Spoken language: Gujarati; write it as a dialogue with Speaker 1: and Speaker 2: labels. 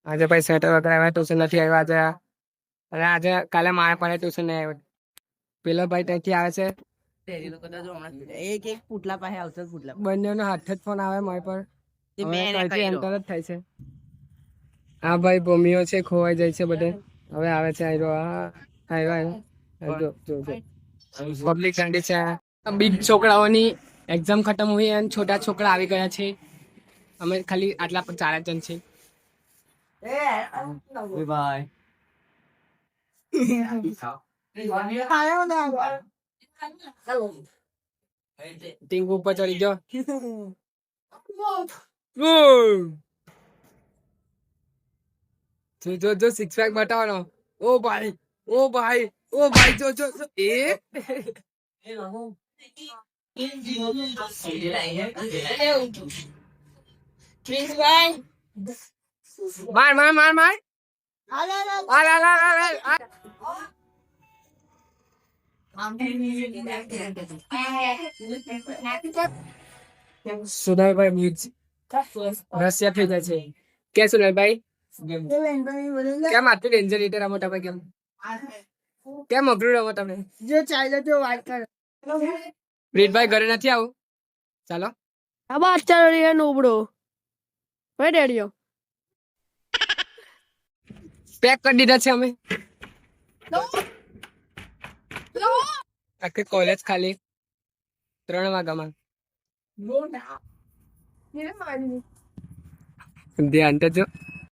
Speaker 1: આજે ભાઈ સ્વેટર વગર આવ્યા, ટ્યુશન નથી આવ્યા આજે. અને આજે કાલે મારે પણ ટ્યુશન નહીં આવ્યો. પેલો ભાઈ ત્યાંથી આવે છે,
Speaker 2: એક એક પુટલા પાસે આવશે પુટલા
Speaker 1: બંનેનો હાથ જ ફોન આવે મારી પર. એન્ટર જ થાય છે. હા ભાઈ ભૂમિઓ છે, ખોવાઈ જાય છે બધે. હવે આવે છે પબ્લિક ઠંડી છે. બીજ છોકરાઓની એક્ઝામ ખતમ હોય અને છોટા છોકરા આવી ગયા છે. અમે ખાલી આટલા 4 જ જણ છે.
Speaker 2: બાય.
Speaker 1: ટીંગ ઉપર ચડી ગયો. જો સિક્સ પેક બતાવવાનો. ઓ ભાઈ જો એ માર. સુનાભાઈ મ્યુઝિક રસિયા થઈ જાય છે. કે સુનાભાઈ કેમ આટલું ડેન્જર લીટર મોટા ભાઈ કેમ અઘરું રમો તમે?
Speaker 2: જો ચાલે તો વાત કર.
Speaker 1: રીતભાઈ ઘરે નથી આવું. ચાલો
Speaker 2: આબા ચાલો રે નોબડો. હે ડેડીઓ
Speaker 1: પેક કરી દીધા છે અમે. આખી કોલેજ ખાલી 3 વાગ્યામાં. ધ્યાન તો જો.